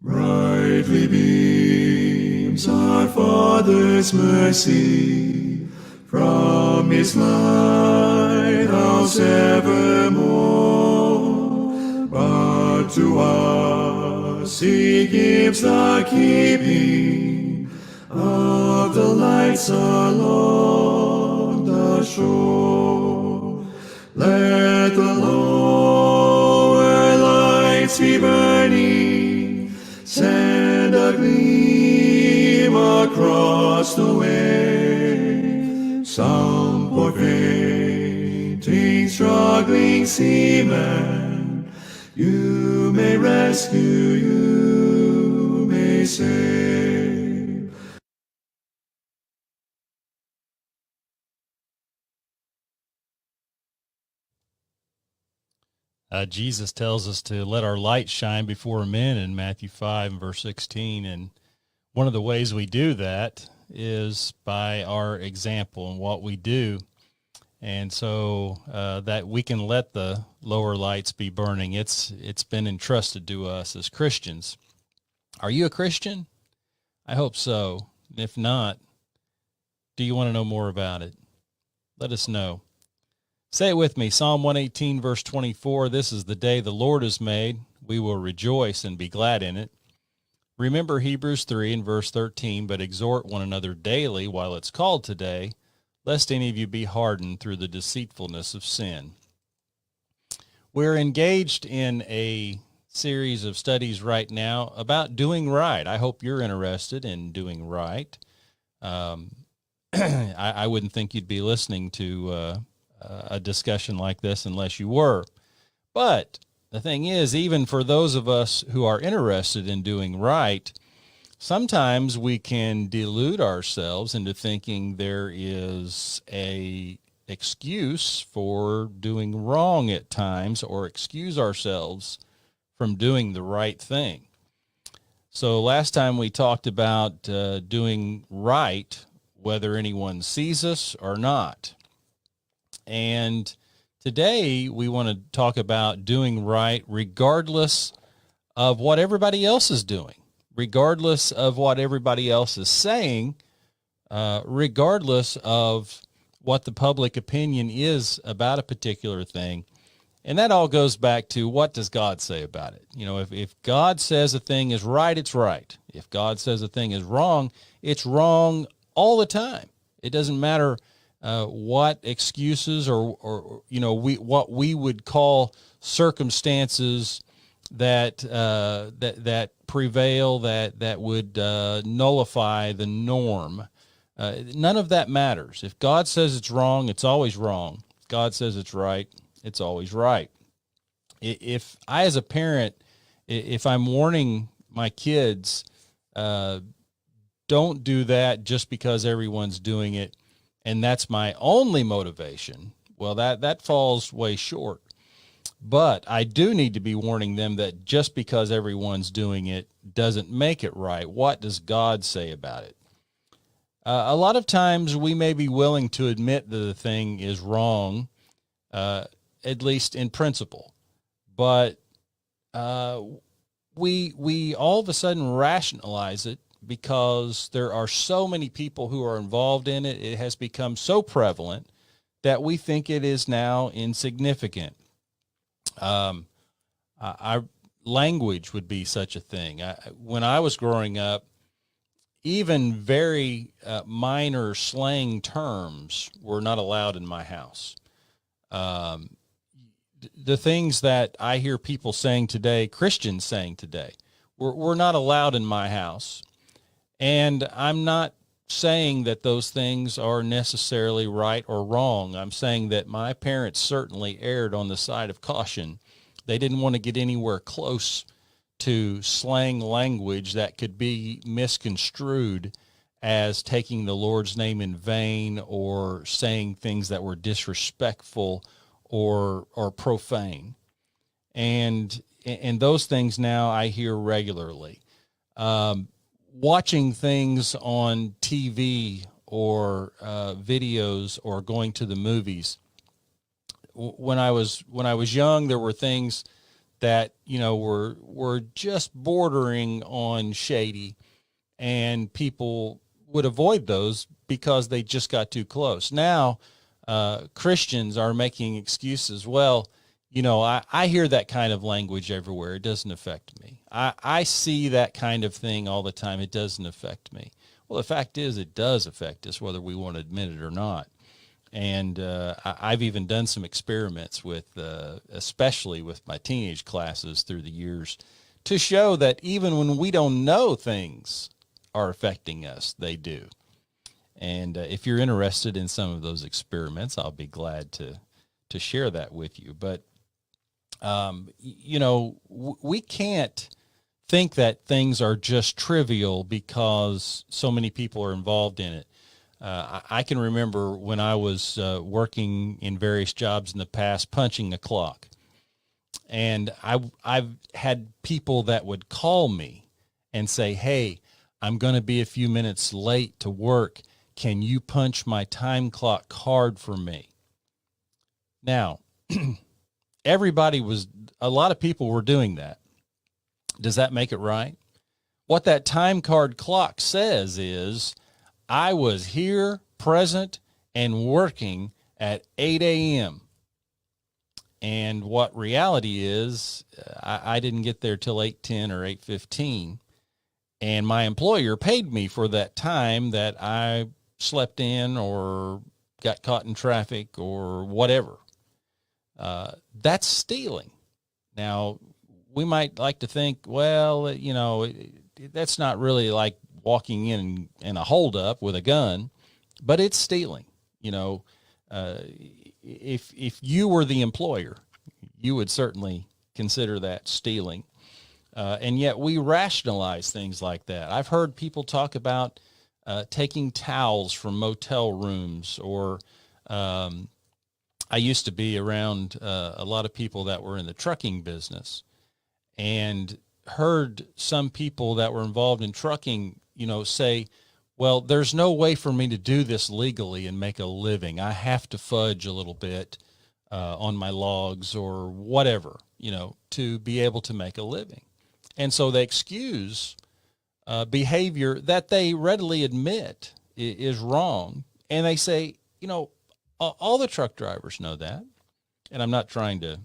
Brightly beams our Father's mercy from his lighthouse evermore. But to us he gives the keeping of the lights along the shore. Let the lower lights be burning, send a gleam across the way. Some poor fainting, struggling seaman, you may rescue, you may save. Jesus tells us to let our light shine before men in Matthew 5 and verse 16. And one of the ways we do that is by our example and what we do. And so that we can let the lower lights be burning. It's been entrusted to us as Christians. Are you a Christian? I hope so. If not, do you want to know more about it? Let us know. Say it with me, Psalm 118, verse 24, this is the day the Lord has made. We will rejoice and be glad in it. Remember Hebrews 3 and verse 13, but exhort one another daily while it's called today, lest any of you be hardened through the deceitfulness of sin. We're engaged in a series of studies right now about doing right. I hope you're interested in doing right. I wouldn't think you'd be listening to a discussion like this unless you were. But the thing is, even for those of us who are interested in doing right, sometimes we can delude ourselves into thinking there is a excuse for doing wrong at times, or excuse ourselves from doing the right thing. So last time we talked about doing right, whether anyone sees us or not. And today we want to talk about doing right regardless of what everybody else is doing, regardless of what everybody else is saying, regardless of what the public opinion is about a particular thing. And that all goes back to, what does God say about it? You know, if God says a thing is right, it's right. If God says a thing is wrong, it's wrong all the time. It doesn't matter what excuses or you know, what we would call circumstances that that prevail, that would nullify the norm. None of that matters. If God says it's wrong, it's always wrong. If God says it's right, it's always right. If I, as a parent, if I'm warning my kids, don't do that just because everyone's doing it, and that's my only motivation, well, that falls way short. But I do need to be warning them that just because everyone's doing it doesn't make it right. What does God say about it? A lot of times we may be willing to admit that the thing is wrong, at least in principle, but we all of a sudden rationalize it because there are so many people who are involved in it. It has become so prevalent that we think it is now insignificant. Our language would be such a thing. When I was growing up, even very minor slang terms were not allowed in my house. The things that I hear people saying today, Christians saying today, were not allowed in my house. And I'm not saying that those things are necessarily right or wrong. I'm saying that my parents certainly erred on the side of caution. They didn't want to get anywhere close to slang language that could be misconstrued as taking the Lord's name in vain, or saying things that were disrespectful or profane. And those things now I hear regularly. Watching things on TV or videos, or going to the movies. When I was young, there were things that, were just bordering on shady, and people would avoid those because they just got too close. Now, Christians are making excuses. Well, I hear that kind of language everywhere. It doesn't affect me. I see that kind of thing all the time. It doesn't affect me. Well, the fact is, it does affect us, whether we want to admit it or not. And I've even done some experiments with, especially with my teenage classes through the years, to show that even when we don't know things are affecting us, they do. And if you're interested in some of those experiments, I'll be glad to share that with you. But, we can't think that things are just trivial because so many people are involved in it. I can remember when I was working in various jobs in the past, punching a clock. And I've had people that would call me and say, hey, I'm going to be a few minutes late to work. Can you punch my time clock card for me? Now, a lot of people were doing that. Does that make it right? What that time card clock says is, I was here, present, and working at 8 a.m. And what reality is, I didn't get there till 8:10 or 8:15. And my employer paid me for that time that I slept in or got caught in traffic or whatever. That's stealing. Now, we might like to think, well, that's not really like walking in a holdup with a gun, but it's stealing. If you were the employer, you would certainly consider that stealing. And yet we rationalize things like that. I've heard people talk about taking towels from motel rooms, or I used to be around a lot of people that were in the trucking business, and heard some people that were involved in trucking, say, well, there's no way for me to do this legally and make a living. I have to fudge a little bit on my logs or whatever, to be able to make a living. And so they excuse behavior that they readily admit is wrong. And they say, all the truck drivers know that. And I'm not trying to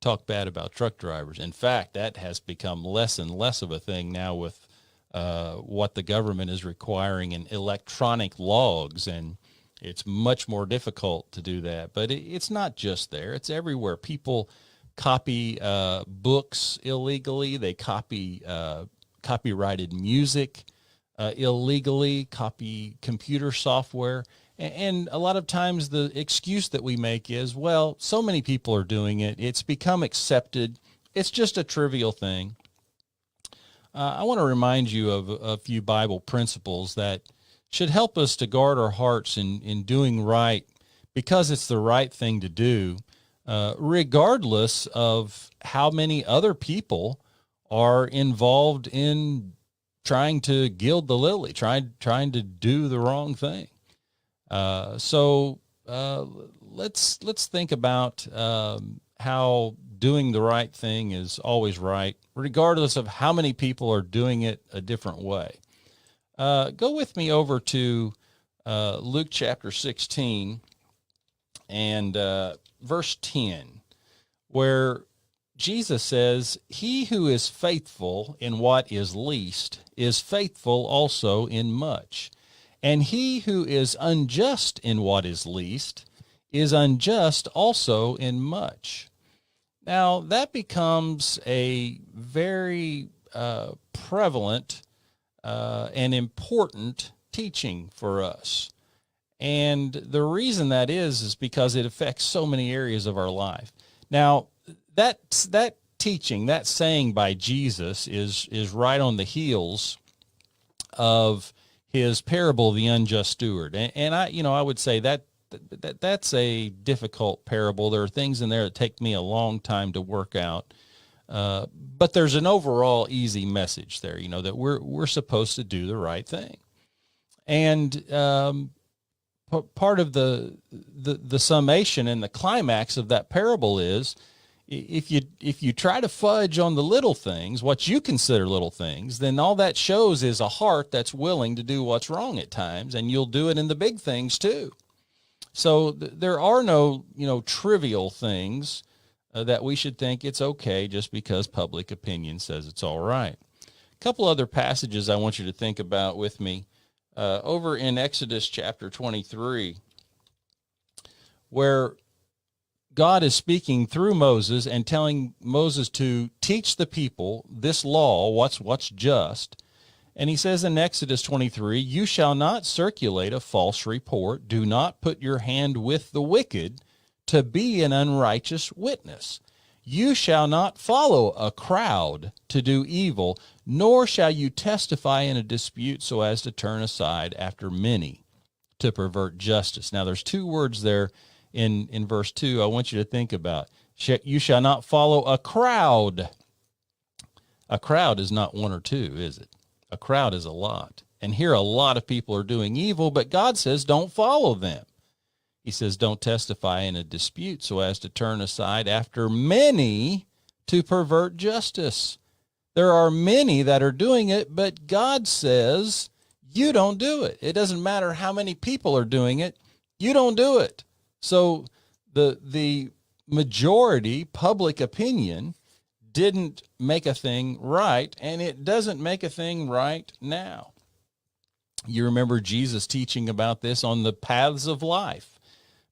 talk bad about truck drivers. In fact, that has become less and less of a thing now with what the government is requiring in electronic logs, and it's much more difficult to do that. But it's not just there. It's everywhere. People copy books illegally. They copy copyrighted music illegally, copy computer software. And a lot of times the excuse that we make is, well, so many people are doing it. It's become accepted. It's just a trivial thing. I want to remind you of a few Bible principles that should help us to guard our hearts in doing right, because it's the right thing to do, regardless of how many other people are involved in trying to gild the lily, trying to do the wrong thing. So let's think about how doing the right thing is always right, regardless of how many people are doing it a different way. Go with me over to Luke chapter 16 and verse 10, where Jesus says, "He who is faithful in what is least is faithful also in much. And he who is unjust in what is least is unjust also in much." Now, that becomes a very prevalent and important teaching for us. And the reason that is because it affects so many areas of our life. Now, that teaching, that saying by Jesus is right on the heels of his parable of the unjust steward. And I would say that's a difficult parable. There are things in there that take me a long time to work out. But there's an overall easy message there, that we're supposed to do the right thing. And part of the summation and the climax of that parable is if you try to fudge on the little things, what you consider little things, then all that shows is a heart that's willing to do what's wrong at times, and you'll do it in the big things too. So there are no, trivial things that we should think it's okay just because public opinion says it's all right. A couple other passages I want you to think about with me. Over in Exodus chapter 23, where God is speaking through Moses and telling Moses to teach the people this law, what's just. And he says in Exodus 23, "You shall not circulate a false report. Do not put your hand with the wicked to be an unrighteous witness. You shall not follow a crowd to do evil, nor shall you testify in a dispute so as to turn aside after many to pervert justice." Now, there's two words there in verse 2 I want you to think about. You shall not follow a crowd. A crowd is not one or two, is it? A crowd is a lot. And here a lot of people are doing evil, but God says don't follow them. He says don't testify in a dispute so as to turn aside after many to pervert justice. There are many that are doing it, but God says you don't do it. It doesn't matter how many people are doing it. You don't do it. So the majority public opinion didn't make a thing right, and it doesn't make a thing right now. You remember Jesus teaching about this on the paths of life.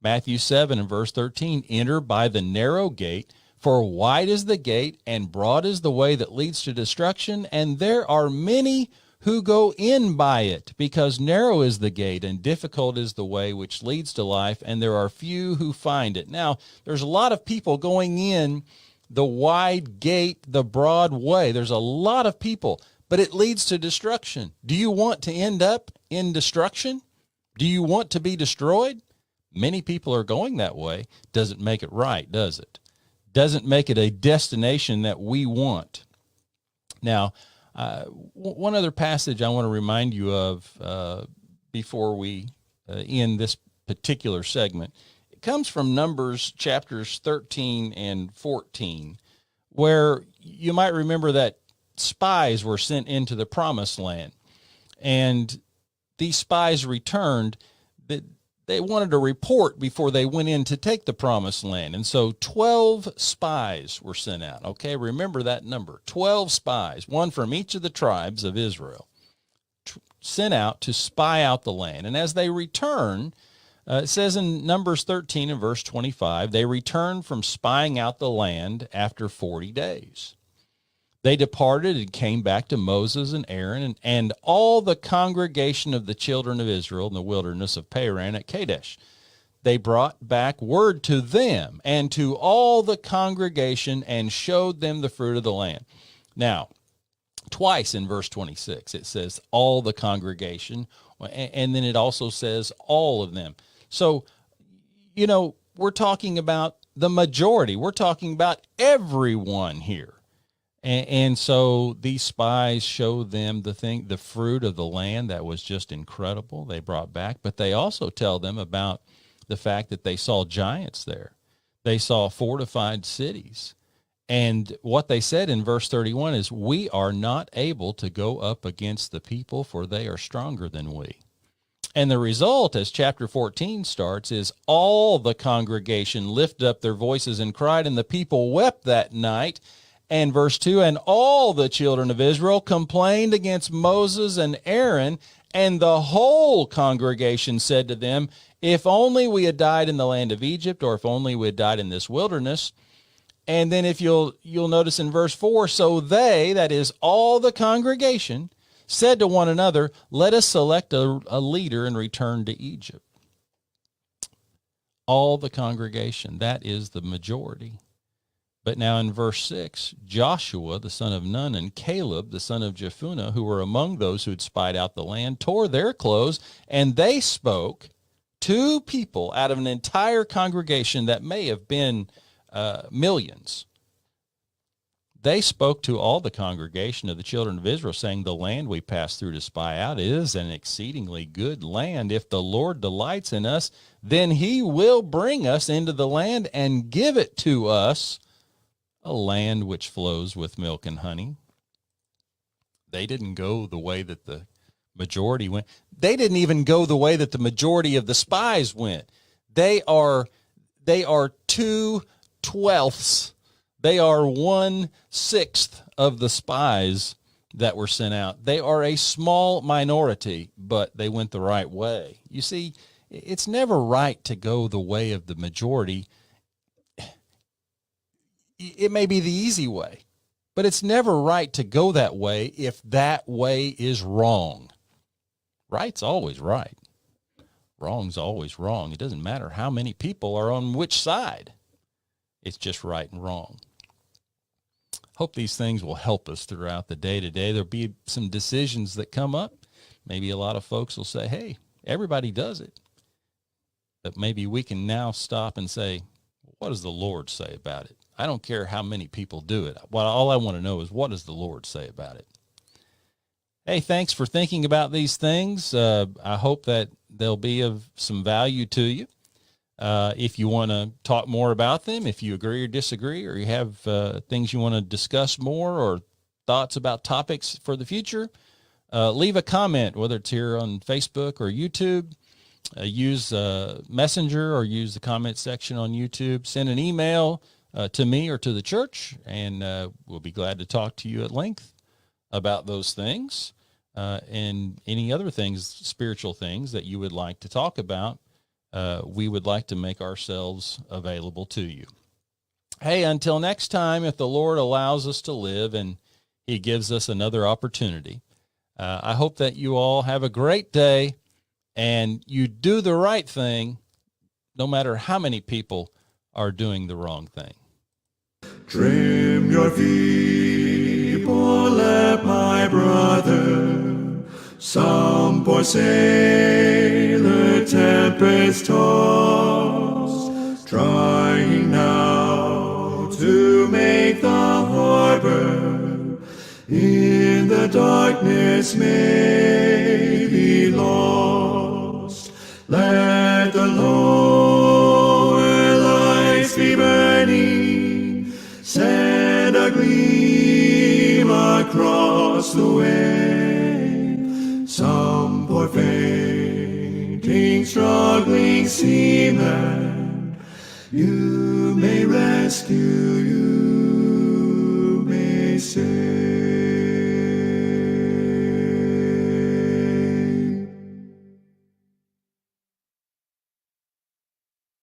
Matthew 7 and verse 13, "Enter by the narrow gate, for wide is the gate and broad is the way that leads to destruction, and there are many who go in by it, because narrow is the gate and difficult is the way which leads to life, and there are few who find it." Now, there's a lot of people going in the wide gate, the broad way. There's a lot of people, but it leads to destruction. Do you want to end up in destruction? Do you want to be destroyed? Many people are going that way. Doesn't make it right, does it? Doesn't make it a destination that we want. Now, one other passage I want to remind you of before we end this particular segment. It comes from Numbers chapters 13 and 14, where you might remember that spies were sent into the promised land. And these spies returned. They wanted a report before they went in to take the promised land. And so 12 spies were sent out. Okay, remember that number. 12 spies, one from each of the tribes of Israel, sent out to spy out the land. And as they return, it says in Numbers 13 and verse 25, they returned from spying out the land after 40 days. They departed and came back to Moses and Aaron and all the congregation of the children of Israel in the wilderness of Paran at Kadesh. They brought back word to them and to all the congregation and showed them the fruit of the land. Now, twice in verse 26, it says all the congregation, and then it also says all of them. So, we're talking about the majority. We're talking about everyone here. And so these spies showed them the fruit of the land that was just incredible. They brought back, but they also tell them about the fact that they saw giants there. They saw fortified cities. And what they said in verse 31 is, "We are not able to go up against the people, for they are stronger than we." And the result, as chapter 14 starts, is all the congregation lifted up their voices and cried, and the people wept that night. And verse 2, "And all the children of Israel complained against Moses and Aaron, and the whole congregation said to them, 'If only we had died in the land of Egypt, or if only we had died in this wilderness.'" And then if you'll notice in verse 4, "So they," that is all the congregation, "said to one another, 'Let us select a leader and return to Egypt.'" All the congregation, that is the majority. But now in verse 6, Joshua, the son of Nun, and Caleb, the son of Jephunneh, who were among those who had spied out the land, tore their clothes, and they spoke, 2 people out of an entire congregation that may have been millions. They spoke to all the congregation of the children of Israel, saying, "The land we passed through to spy out is an exceedingly good land. If the Lord delights in us, then he will bring us into the land and give it to us a land which flows with milk and honey. They didn't go the way that the majority went. They didn't even go the way that the majority of the spies went. They are 2/12. They are 1/6 of the spies that were sent out. They are a small minority, but they went the right way. You see, it's never right to go the way of the majority. It may be the easy way, but it's never right to go that way if that way is wrong. Right's always right. Wrong's always wrong. It doesn't matter how many people are on which side. It's just right and wrong. Hope these things will help us throughout the day today. There'll be some decisions that come up. Maybe a lot of folks will say, hey, everybody does it. But maybe we can now stop and say, what does the Lord say about it? I don't care how many people do it. All I want to know is, what does the Lord say about it? Hey, thanks for thinking about these things. I hope that they'll be of some value to you. If you want to talk more about them, if you agree or disagree, or you have things you want to discuss more or thoughts about topics for the future, leave a comment, whether it's here on Facebook or YouTube. Use Messenger or use the comment section on YouTube. Send an email to me or to the church, and we'll be glad to talk to you at length about those things and any other things, spiritual things that you would like to talk about. We would like to make ourselves available to you. Hey, until next time, if the Lord allows us to live and he gives us another opportunity, I hope that you all have a great day and you do the right thing, no matter how many people are doing the wrong thing. Trim your feeble lamp, my brother. Some poor sailor tempest tossed, trying now to make the harbor, in the darkness may be lost. Let the lower lights be burning, send a gleam across the way. Some poor fainting, struggling seaman, you may rescue you.